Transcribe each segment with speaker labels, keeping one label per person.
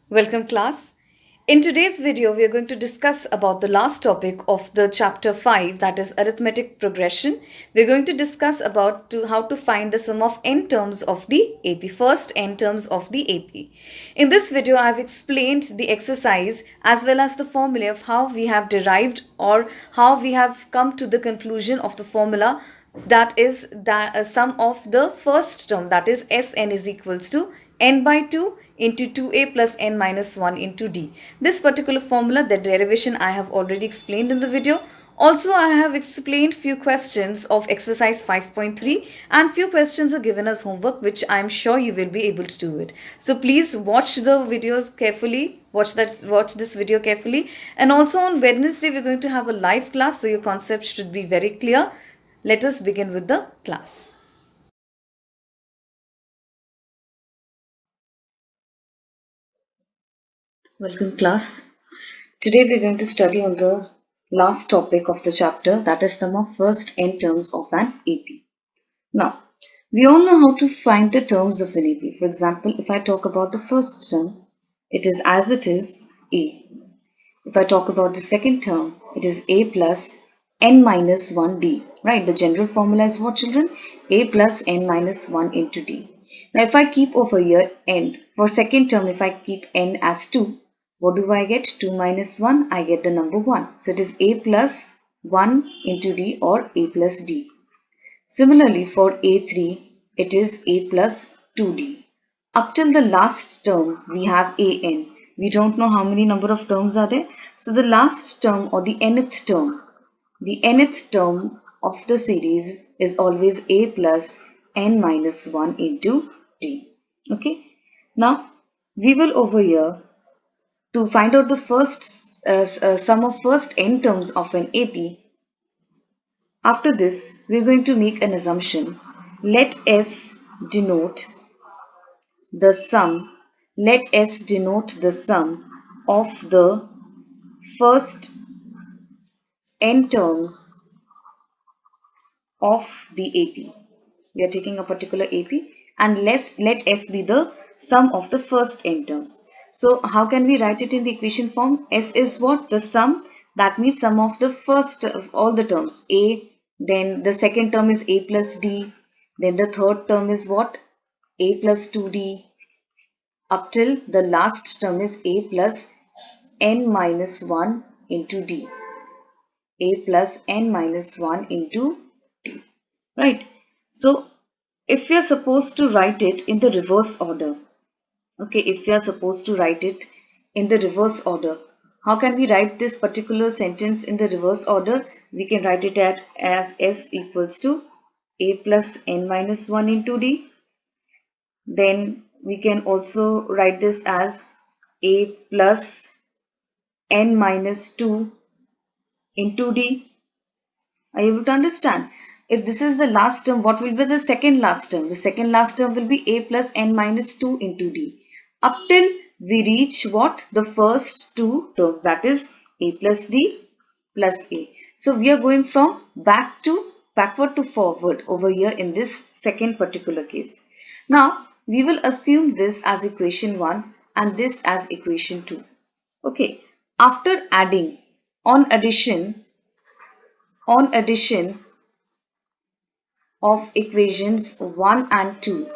Speaker 1: Welcome class. In today's video, we are going to discuss about the last topic of the chapter 5, that is arithmetic progression. We are going to discuss about how to find the sum of n terms of the AP. First n terms of the AP. In this video, I have explained the exercise as well as the formula of how we have derived or how we have come to the conclusion of the formula, that is the sum of the first term, that is Sn is equals to n by 2 into 2a plus n minus 1 into d. This particular formula, the derivation, I have already explained in the video. Also, I have explained few questions of exercise 5.3 and few questions are given as homework, which I am sure you will be able to do it. So please watch the videos carefully. Watch this video carefully. And also on Wednesday, we're going to have a live class, so your concepts should be very clear. Let us begin with the class. Welcome class. Today we are going to study on the last topic of the chapter, that is sum of first n terms of an AP. Now, we all know how to find the terms of an AP. For example, if I talk about the first term, it is as it is A. If I talk about the second term, it is A plus n minus 1d. Right, the general formula is what, children? A plus n minus 1 into d. Now, if I keep over here n, for second term, if I keep n as 2, what do I get? 2 minus 1, I get the number 1. So, it is A plus 1 into d or A plus d. Similarly, for A3, it is A plus 2d. Up till the last term, we have an. We don't know how many number of terms are there. So the last term or the nth term of the series is always a plus n minus 1 into d. Okay. Now, we will over here to find out the first sum of first n terms of an AP. After this, we are going to make an assumption. Let S denote the sum. Let S denote the sum of the first n terms of the AP. We are taking a particular AP and let S be the sum of the first n terms. So how can we write it in the equation form? S is what? The sum. That means sum of the first of all the terms. A, then the second term is A plus D, then the third term is what? A plus 2D, up till the last term is A plus n minus 1 into D. A plus n minus 1 into D. Right. So if we are supposed to write it in the reverse order, okay, if we are supposed to write it in the reverse order, how can we write this particular sentence in the reverse order? We can write it as S equals to A plus n minus 1 into D. Then we can also write this as A plus n minus 2 into D. Are you able to understand? If this is the last term, what will be the second last term? The second last term will be A plus n minus 2 into D. Up till we reach what? The first two terms, that is A plus D plus A. So we are going from backward to forward over here in this second particular case. Now we will assume this as equation 1 and this as equation 2. Okay. After adding, on addition of equations 1 and 2,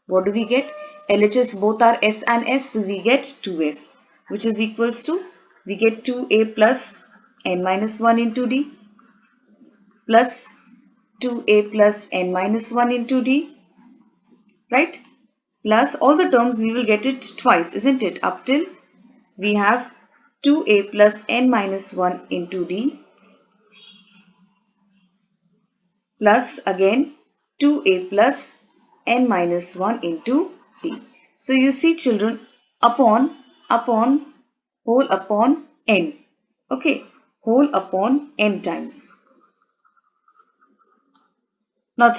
Speaker 1: what do we get? LHS both are S and S, so we get 2S, which is equals to, we get 2A plus n minus 1 into D plus 2A plus n minus 1 into D, right? Plus all the terms we will get it twice, isn't it? Up till we have 2A plus n minus 1 into D plus again 2A plus n minus 1 into D. So you see, children, upon whole upon n. Okay, whole upon n times. Not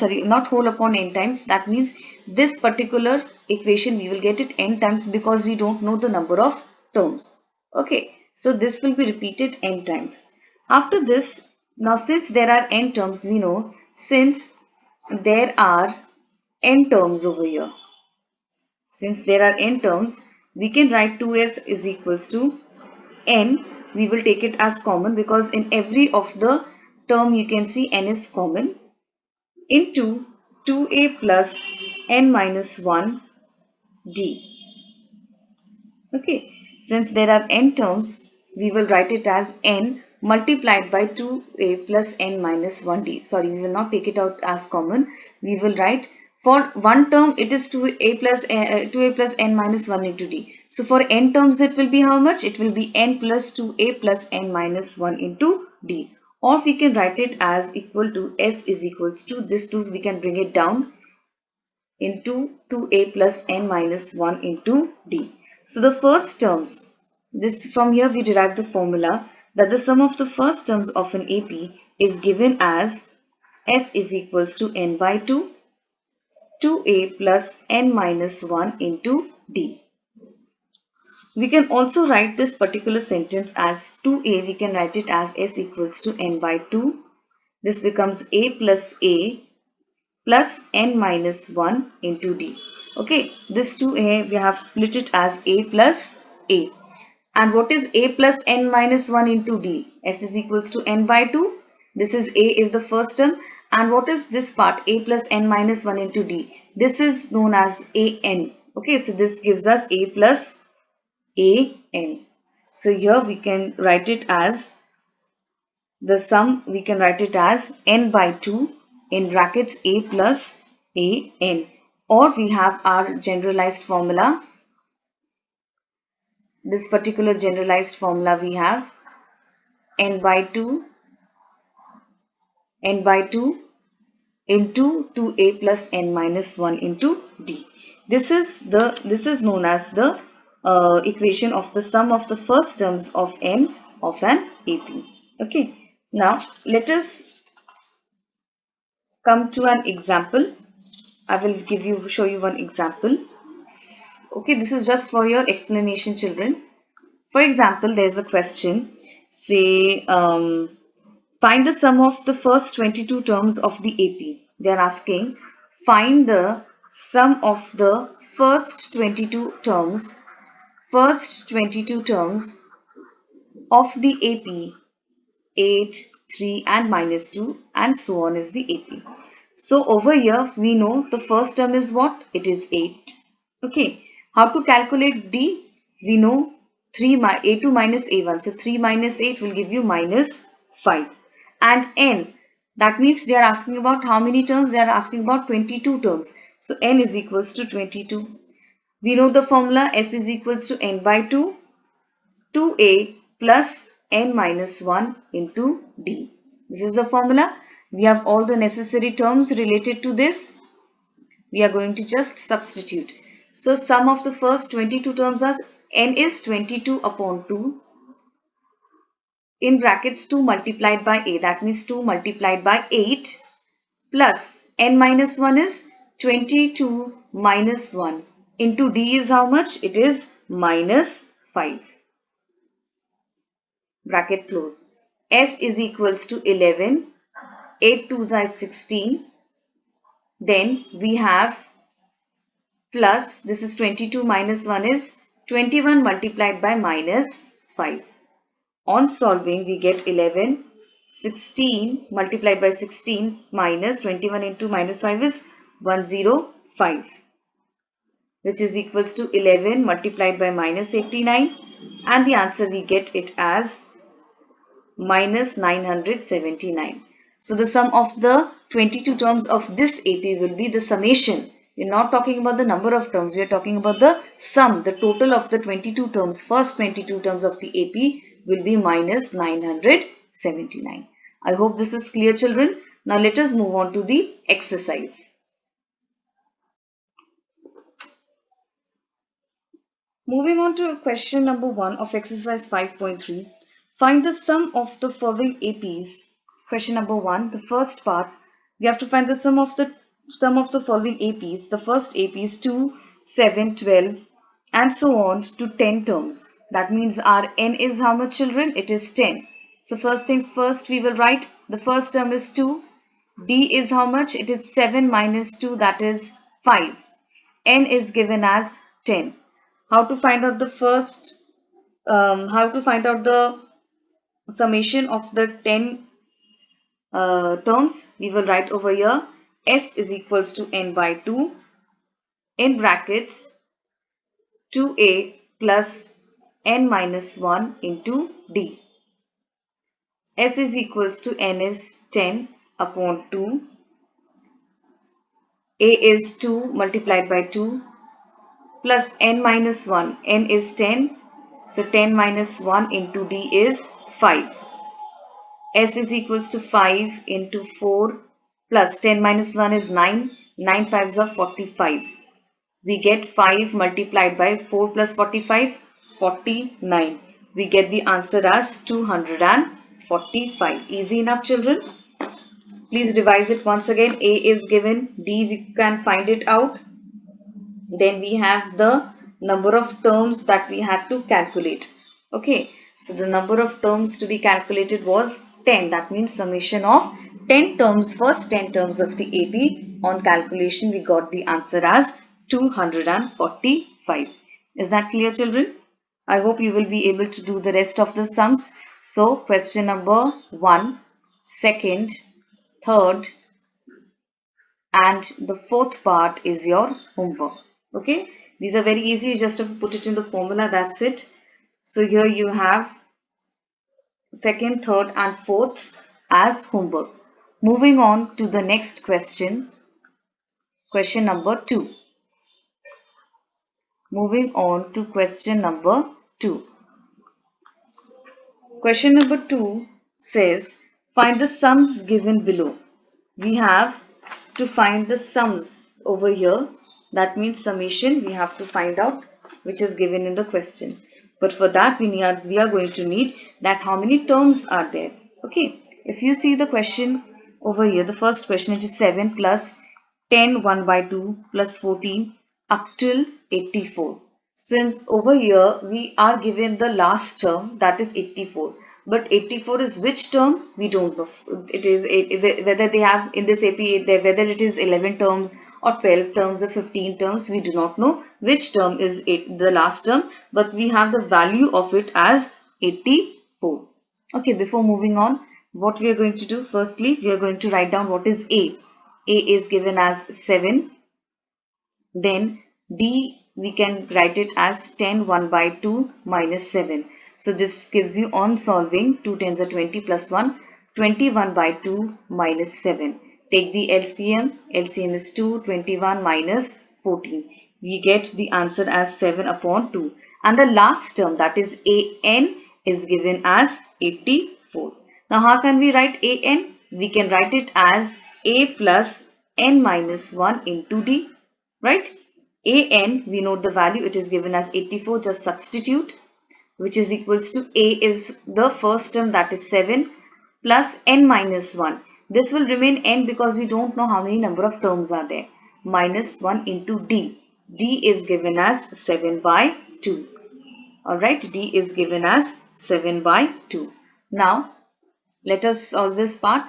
Speaker 1: whole upon n times. That means this particular equation we will get it n times because we don't know the number of terms. Okay, so this will be repeated n times. After this, now since there are n terms, we know since there are n terms over here. Since there are n terms, we can write 2s is equals to n. We will take it as common because in every of the term you can see n is common, into 2a plus n minus 1 d. Okay, since there are n terms, we will write it as n multiplied by 2a plus n minus 1d. Sorry, we will not take it out as common. We will write, for one term it is 2a plus n minus 1 into d. So for n terms it will be how much? It will be n plus 2a plus n minus 1 into d. Or we can write it as equal to s is equals to this 2, we can bring it down into 2a plus n minus 1 into d. So the first terms, this from here we derive the formula that the sum of the first terms of an AP is given as s is equals to n by 2, 2a plus n minus 1 into d. We can also write this particular sentence as 2a, we can write it as s equals to n by 2. This becomes a plus n minus 1 into d. Okay, this 2a we have split it as a plus a. And what is a plus n minus 1 into d? S is equals to n by 2. This is a is the first term. And what is this part? A plus n minus 1 into d. This is known as an. Okay, so this gives us a plus an. So here we can write it as the sum, we can write it as n by 2 in brackets a plus an. Or we have our generalized formula. This particular generalized formula we have n by 2 into 2a plus n minus 1 into d. This is known as the equation of the sum of the first terms of n of an AP. Okay, now let us come to an example. I will show you one example. Okay, this is just for your explanation, children. For example, there's a question. Say, find the sum of the first 22 terms of the AP. They are asking, find the sum of the first 22 terms of the AP. 8, 3 and minus 2 and so on is the AP. So over here we know the first term is what? It is 8. Okay. How to calculate D? We know A2 minus A1. So 3 minus 8 will give you minus 5. And N, that means they are asking about how many terms? They are asking about 22 terms. So N is equals to 22. We know the formula S is equals to N by 2. 2a plus n minus 1 into d. This is the formula. We have all the necessary terms related to this. We are going to just substitute. So sum of the first 22 terms as n is 22 upon 2 in brackets 2 multiplied by a, that means 2 multiplied by 8 plus n minus 1 is 22 minus 1 into d is how much? It is minus 5. Bracket close. S is equals to 11. 8 2s are 16. Then we have plus, this is 22 minus 1 is 21 multiplied by minus 5. On solving, we get 11. 16 multiplied by 16 minus 21 into minus 5 is 105, which is equals to 11 multiplied by minus 89, and the answer we get it as minus 979. So the sum of the 22 terms of this AP will be the summation. We're not talking about the number of terms. We are talking about the sum, the total of the 22 terms, first 22 terms of the AP will be minus 979. I hope this is clear, children. Now let us move on to the exercise. Moving on to question number 1 of exercise 5.3. Find the sum of the following APs. Question number 1, the first part, we have to find the sum of the following APs. The first AP is 2, 7, 12 and so on to 10 terms. That means our n is how much, children? It is 10. So first things first, we will write the first term is 2. D is how much? It is 7 minus 2, that is 5. N is given as 10. how to find out the first, how to find out the summation of the 10 terms. We will write over here S is equals to n by 2 in brackets 2a plus n minus 1 into d. S is equals to n is 10 upon 2. A is 2 multiplied by 2 plus n minus 1. N is 10. So 10 minus 1 into d is 5. S is equals to 5 into 4 plus 10 minus 1 is 9. 9 fives are 45. We get 5 multiplied by 4 plus 45, 49. We get the answer as 245. Easy enough, children? Please revise it once again. A is given, D we can find it out. Then we have the number of terms that we had to calculate. Okay, so the number of terms to be calculated was 10. That means summation of 10 terms, first 10 terms of the AP. On calculation, we got the answer as 245. Is that clear, children? I hope you will be able to do the rest of the sums. So question number 1, second, third, and the fourth part is your homework. Okay, these are very easy. You just have to put it in the formula. That's it. So here you have second, third, and fourth as homework. Moving on to the next question, question number 2. Moving on to question number 2. Question number 2 says, find the sums given below. We have to find the sums over here. That means summation we have to find out, which is given in the question. But for that we are going to need that how many terms are there. Okay, if you see the question over here, the first question, it is 7 plus 10 1 by 2 plus 14 up till 84. Since over here we are given the last term, that is 84, but 84 is which term we don't know. It is whether they have in this AP, whether it is 11 terms or 12 terms or 15 terms, we do not know which term is the last term, but we have the value of it as 84. Okay, before moving on, what we are going to do, firstly we are going to write down what is A. A is given as 7. Then D, we can write it as 10 1 by 2 minus 7. So this gives you, on solving, 2 tens are 20 plus 1, 21 by 2 minus 7. Take the LCM. LCM is 2, 21 minus 14. We get the answer as 7 upon 2. And the last term, that is AN, is given as 84. Now how can we write AN? We can write it as A plus N minus 1 into D. Right? AN, we note the value, it is given as 84, just substitute, which is equals to A is the first term, that is 7 plus N minus 1. This will remain N because we don't know how many number of terms are there. Minus 1 into D. D is given as 7 by 2. Alright, D is given as 7 by 2. Now, let us solve this part.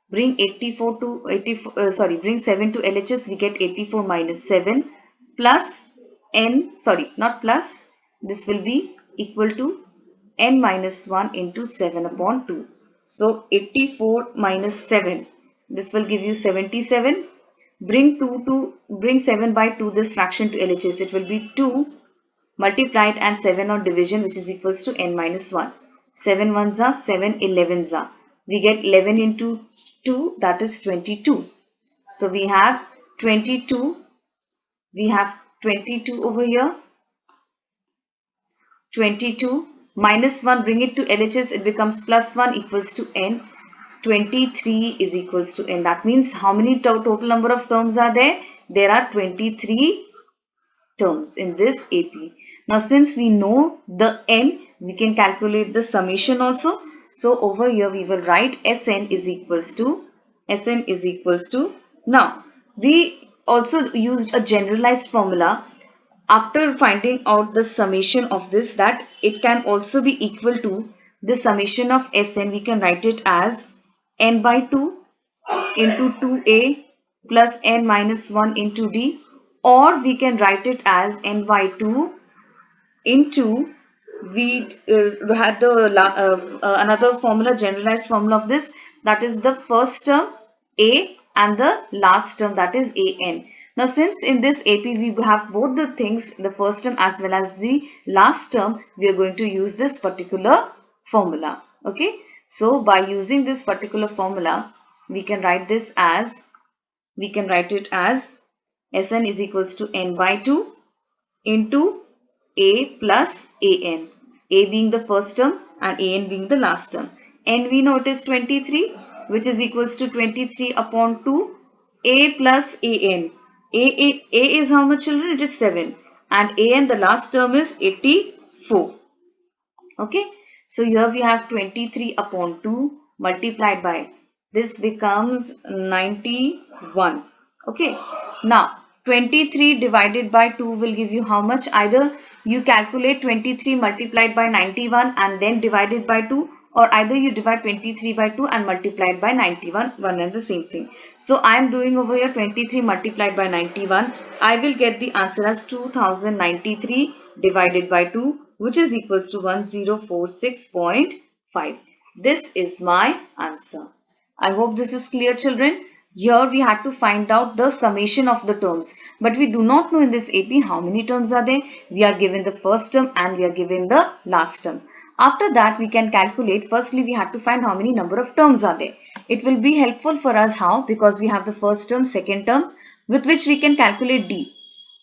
Speaker 1: Bring 84 to 84. Bring 7 to LHS. We get 84 minus 7 plus n. Sorry, not plus. This will be equal to n minus 1 into 7 upon 2. So 84 minus 7. This will give you 77. Bring 7 by 2 this fraction to LHS. It will be 2 multiplied and 7 on division, which is equals to n minus 1. 7 ones are 7 11s are. We get 11 into 2, that is 22. So we have 22. We have 22 over here. 22 minus 1, bring it to LHS, it becomes plus 1 equals to n. 23 is equals to n. That means how many total number of terms are there? There are 23 terms in this AP. Now since we know the n, we can calculate the summation also. So over here we will write Sn is equals to, now we also used a generalized formula after finding out the summation of this, that it can also be equal to the summation of Sn. We can write it as n by 2 into 2a plus n minus 1 into d, or we can write it as n by 2 into, we had the another formula, generalized formula of this, that is the first term a and the last term, that is an. Now since in this AP we have both the things, the first term as well as the last term, we are going to use this particular formula. Okay, so by using this particular formula, we can write this as, we can write it as Sn is equals to n by 2 into a plus an, a being the first term and an being the last term. N we know it is 23, which is equals to 23 upon 2 a plus an. A is how much, children? It is 7, and an, the last term, is 84. Okay, so here we have 23 upon 2 multiplied by, this becomes 91. Okay, now 23 divided by 2 will give you how much? Either you calculate 23 multiplied by 91 and then divided by 2, or either you divide 23 by 2 and multiply it by 91, one and the same thing. So I am doing over here 23 multiplied by 91. I will get the answer as 2093 divided by 2, which is equals to 1046.5. This is my answer. I hope this is clear, children. Here we had to find out the summation of the terms, but we do not know in this AP how many terms are there. We are given the first term and we are given the last term. After that, we can calculate. Firstly, we had to find how many number of terms are there. It will be helpful for us. How? Because we have the first term, second term, with which we can calculate D.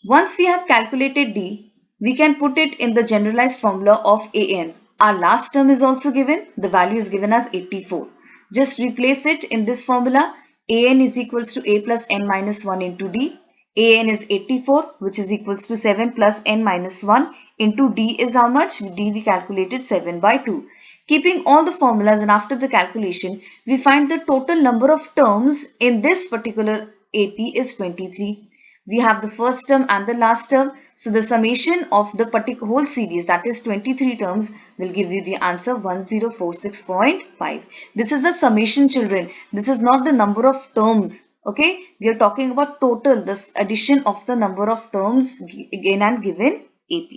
Speaker 1: Once we have calculated D, we can put it in the generalized formula of AN. Our last term is also given. The value is given as 84. Just replace it in this formula. AN is equals to A plus N minus 1 into D. AN is 84, which is equals to 7 plus N minus 1 into D is how much? D we calculated 7 by 2. Keeping all the formulas, and after the calculation, we find the total number of terms in this particular AP is 23. We have the first term and the last term. So the summation of the particular whole series, that is 23 terms, will give you the answer 1046.5. This is the summation, children. This is not the number of terms. Okay, we are talking about total, this addition of the number of terms in and given AP.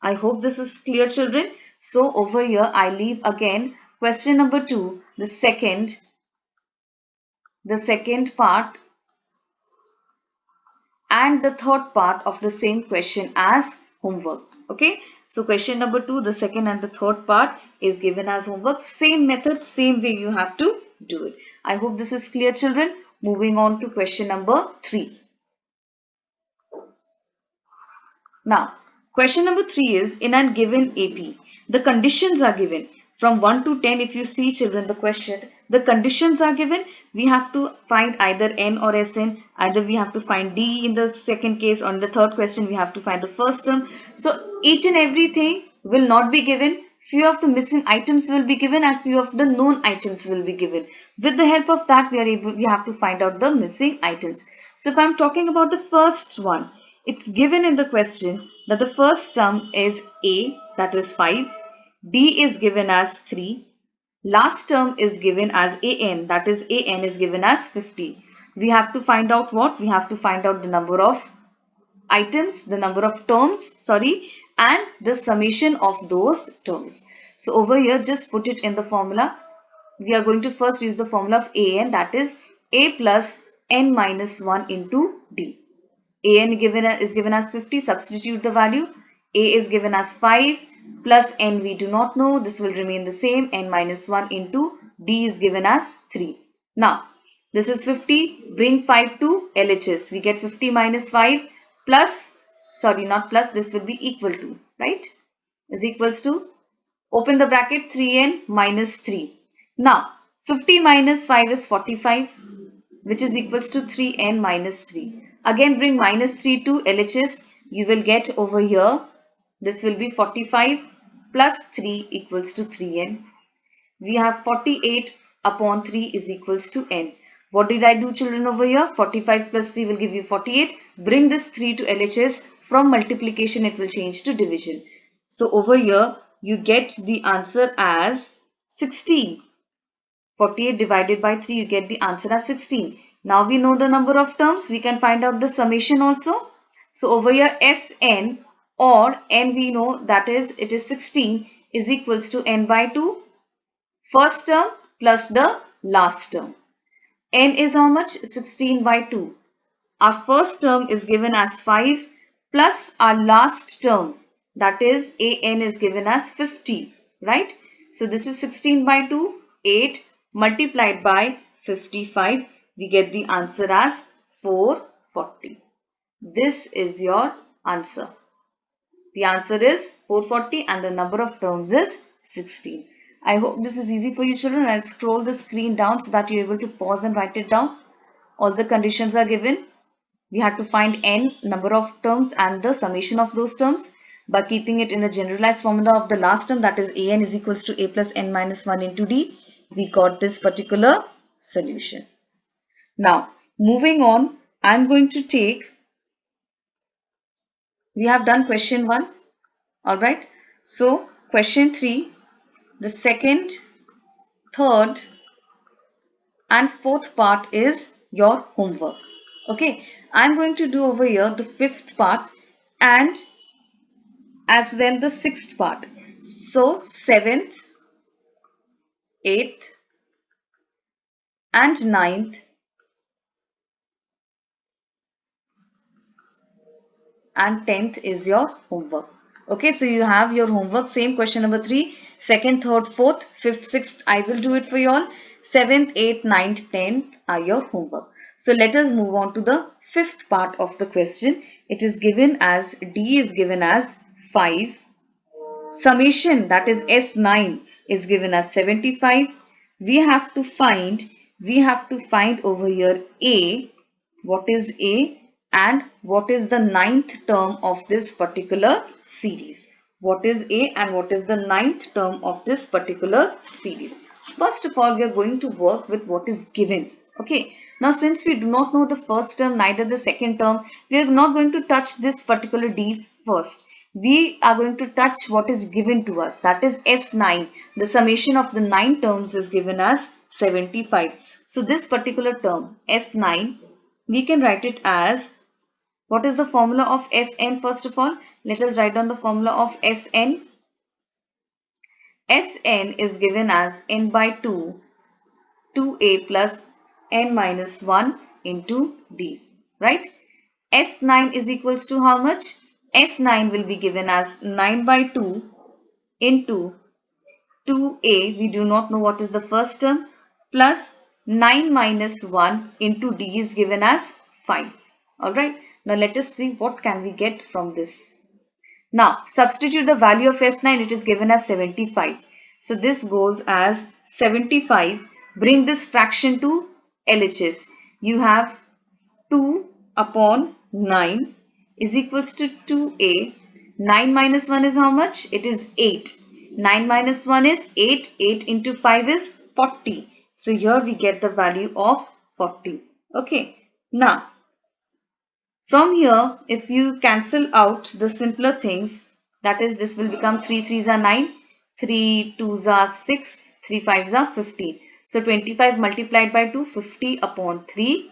Speaker 1: I hope this is clear, children. So over here I leave again question number 2, the second part and the third part of the same question as homework. Okay, so question number 2, the second and the third part is given as homework. Same method, same way you have to do it. I hope this is clear, children. Moving on to question number 3. Now, question number 3 is, in a given AP, the conditions are given. From 1 to 10, if you see, children, the question, the conditions are given. We have to find either N or Sn. Either we have to find D in the second case, or in the third question, we have to find the first term. So, each and everything will not be given. Few of the missing items will be given and few of the known items will be given. With the help of that, we have to find out the missing items. So, if I am talking about the first one, it's given in the question that the first term is A, that is 5. D is given as 3. Last term is given as AN, that is AN is given as 50. We have to find out what? We have to find out the number of items, the number of terms, and the summation of those terms. So over here, just put it in the formula. We are going to first use the formula of AN, that is A plus N minus 1 into D. AN is given as 50, substitute the value. A is given as 5 plus N we do not know, this will remain the same, N minus 1 into D is given as 3. Now, this is 50, bring 5 to LHS, we get 50 minus 5 plus, not plus, this will be equal to, right, is equals to, open the bracket, 3N minus 3. Now, 50 minus 5 is 45, which is equals to 3N minus 3. Again, bring minus 3 to LHS. You will get over here, this will be 45 plus 3 equals to 3N. We have 48 upon 3 is equals to N. What did I do, children, over here? 45 plus 3 will give you 48. Bring this 3 to LHS. From multiplication, it will change to division. So over here, you get the answer as 16. 48 divided by 3, you get the answer as 16. Now we know the number of terms. We can find out the summation also. So over here, Sn or n we know that is it is 16 is equals to n by 2 first term plus the last term. N is how much? 16 by 2. Our first term is given as 5 plus our last term, that is an is given as 50, right? So this is 16 by 2, 8 multiplied by 55. We get the answer as 440. This is your answer. The answer is 440 and the number of terms is 16. I hope this is easy for you children. I'll scroll the screen down so that you're able to pause and write it down. All the conditions are given. We had to find n number of terms and the summation of those terms by keeping it in the generalized formula of the last term, that is an is equals to a plus n minus 1 into d. We got this particular solution. Now moving on, I'm going to take, we have done question 1. Alright, so question 3, the second, third and fourth part is your homework. Okay, I'm going to do over here the fifth part and as well the sixth part. So seventh, eighth and ninth and 10th is your homework. Okay, so you have your homework, same question number 3, second, third, fourth, fifth, sixth, I will do it for you all. 7th, 8th, 9th, 10th are your homework. So let us move on to the fifth part of the question. It is given as D is given as 5. Summation, that is S9, is given as 75. We have to find over here A. What is A? And what is the ninth term of this particular series? What is A and what is the ninth term of this particular series? First of all, we are going to work with what is given. Okay. Now, since we do not know the first term, neither the second term, we are not going to touch this particular D first. We are going to touch what is given to us, that is S9. The summation of the 9 terms is given as 75. So this particular term S9, we can write it as, what is the formula of Sn first of all? Let us write down the formula of Sn. Sn is given as n by 2, 2a plus n minus 1 into d, right? S9 is equals to how much? S9 will be given as 9 by 2 into 2a, we do not know what is the first term, plus 9 minus 1 into d is given as 5. Alright, now let us see what can we get from this. Now substitute the value of S9, it is given as 75. So this goes as 75. Bring this fraction to LHS. You have 2 upon 9 is equals to 2a. 9 minus 1 is how much? It is 8. 9 minus 1 is 8. 8 into 5 is 40. So here we get the value of 40. Okay. Now, from here, if you cancel out the simpler things, that is, this will become 3 3s are 9, 3 2s are 6, 3 5s are 15. So 25 multiplied by 2, 50 upon 3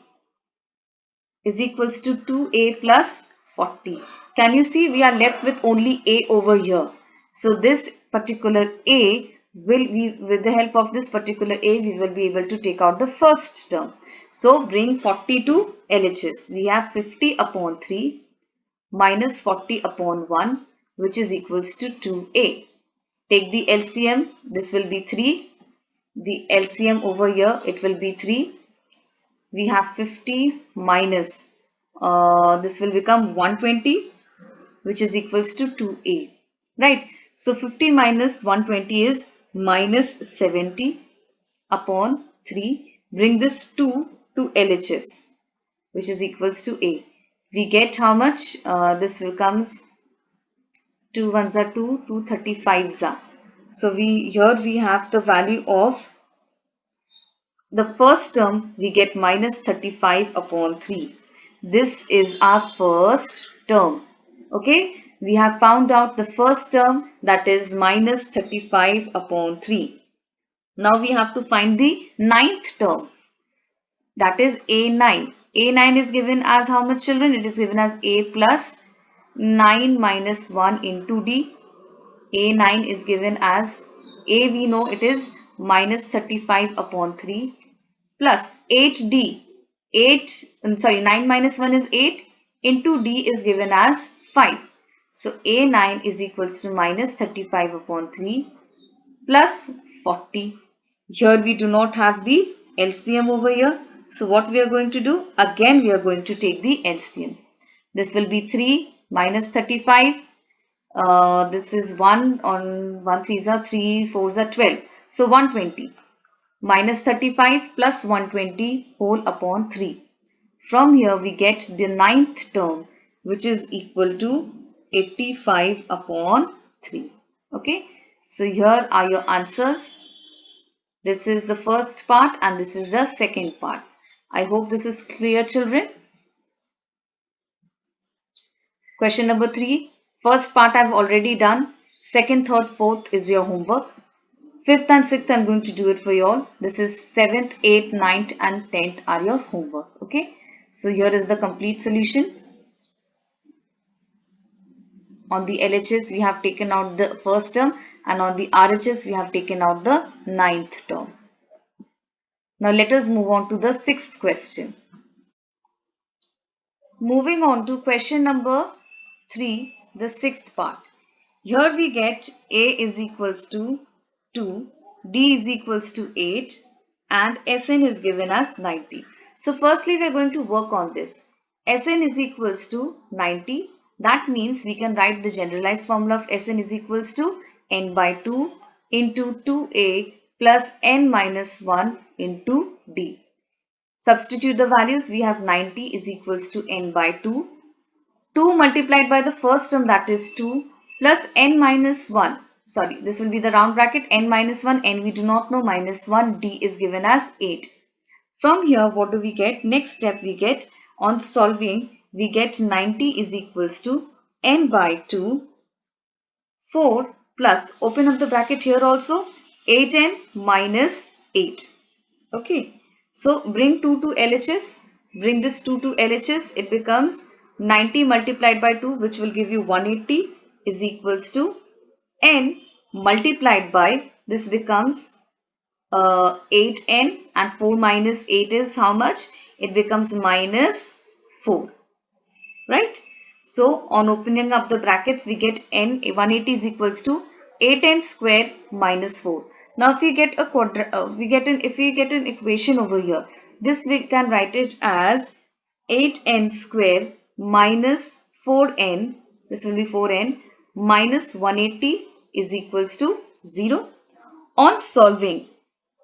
Speaker 1: is equals to 2a plus 40. Can you see we are left with only a over here. So this particular a will be, with the help of this particular a, we will be able to take out the first term. So bring 40 to LHS. We have 50 upon 3 minus 40 upon 1, which is equals to 2a. Take the LCM. This will be 3. The LCM over here, it will be 3. We have 50 minus this will become 120, which is equals to 2a, right? So 50 minus 120 is minus 70 upon 3. Bring this 2 to LHS, which is equals to a. We get how much? This becomes 2 ones are 2, 2 35s are. So here we have the value of the first term, we get minus 35 upon 3. This is our first term. Okay, we have found out the first term, that is minus 35 upon 3. Now we have to find the ninth term, that is A9. A9 is given as how much, children? It is given as A plus 9 minus 1 into D. A9 is given as, A we know it is minus 35 upon 3 plus 8D. 9 minus 1 is 8 into D is given as 5. So A9 is equals to minus 35 upon 3 plus 40. Here we do not have the LCM over here. So what we are going to do? Again we are going to take the LCM. This will be 3 minus 35. This is 1 on 1 3s are 3 4s are 12. So 120 minus 35 plus 120 whole upon 3. From here we get the ninth term, which is equal to 85 upon 3. Okay. So here are your answers. This is the first part and this is the second part. I hope this is clear, children. Question number 3. First part I've already done. Second, third, fourth is your homework. Fifth and sixth I'm going to do it for you all. This is 7th, 8th, 9th and 10th are your homework. Okay. So here is the complete solution. On the LHS we have taken out the first term and on the RHS we have taken out the ninth term. Now let us move on to the sixth question. Moving on to question number 3, the sixth part. Here we get A is equals to 2, D is equals to 8 and Sn is given as 90. So firstly we are going to work on this. Sn is equals to 90. That means we can write the generalized formula of Sn is equals to n by 2 into 2A plus n minus 1 into D. Substitute the values. We have 90 is equals to n by 2. 2 multiplied by the first term, that is 2, plus n minus 1. Sorry, this will be the round bracket. N minus 1, n we do not know, minus 1, D is given as 8. From here, what do we get? Next step we get, on solving, we get 90 is equals to n by 2, 4 plus, open up the bracket here also, 8n minus 8. Okay, so bring 2 to LHS, bring this 2 to LHS, it becomes 90 multiplied by 2, which will give you 180 is equals to n multiplied by, this becomes 8n and 4 minus 8 is how much? It becomes minus 4, right? So on opening up the brackets, we get n 180 is equals to 8n square minus 4. Now if we get a if we get an equation over here, this we can write it as 8n square minus 4n, this will be 4n minus 180 is equals to 0. On solving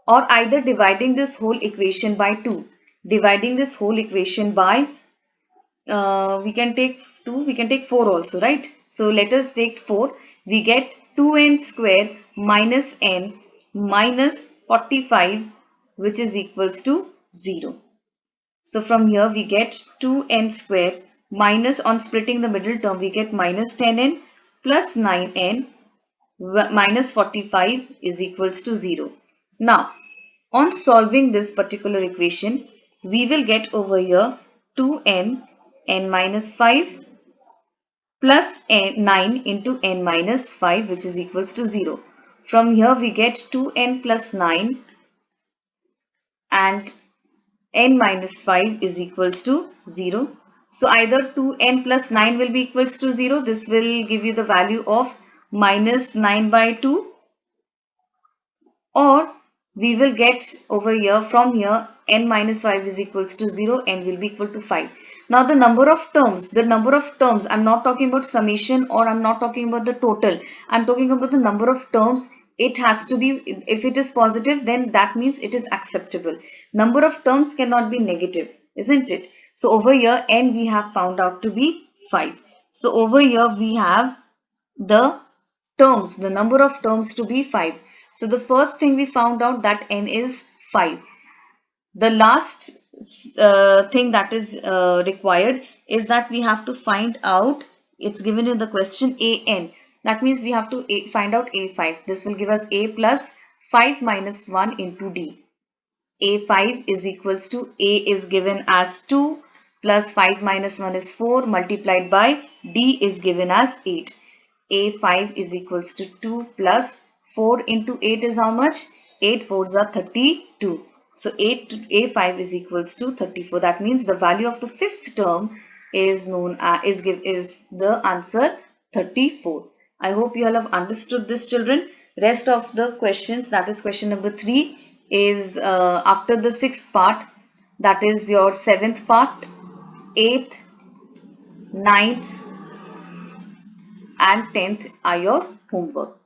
Speaker 1: or either dividing this whole equation by 2, dividing this whole equation by we can take 2, we can take 4 also, right? So let us take 4. We get 2n square minus n minus 45, which is equals to 0. So from here we get 2n square minus, on splitting the middle term, we get minus 10n plus 9n minus 45 is equals to 0. Now on solving this particular equation, we will get over here 2n n minus 5 plus 9 into n minus 5, which is equals to 0. From here we get 2n plus 9 and n minus 5 is equals to 0. So either 2n plus 9 will be equals to 0. This will give you the value of minus 9 by 2, or we will get over here, from here n minus 5 is equals to 0, n will be equal to 5. Now the number of terms, I'm not talking about summation or I'm not talking about the total. I'm talking about the number of terms. It has to be, if it is positive, then that means it is acceptable. Number of terms cannot be negative, isn't it? So over here n we have found out to be 5. So over here we have the terms, the number of terms to be 5. So the first thing we found out that n is 5. The last thing that is required is that we have to find out, it's given in the question an. That means we have to find out a5. This will give us a plus 5 minus 1 into d. A5 is equals to, a is given as 2 plus 5 minus 1 is 4 multiplied by D is given as 8. A5 is equals to 2 plus 4 into 8 is how much? 8 fours are 32. So A5 is equals to 34. That means the value of the fifth term is is the answer 34. I hope you all have understood this, children. Rest of the questions, that is question number 3, is after the sixth part, that is your seventh part, eighth, ninth and 10th are your homework.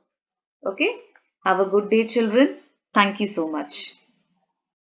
Speaker 1: Okay. Have a good day, children. Thank you so much.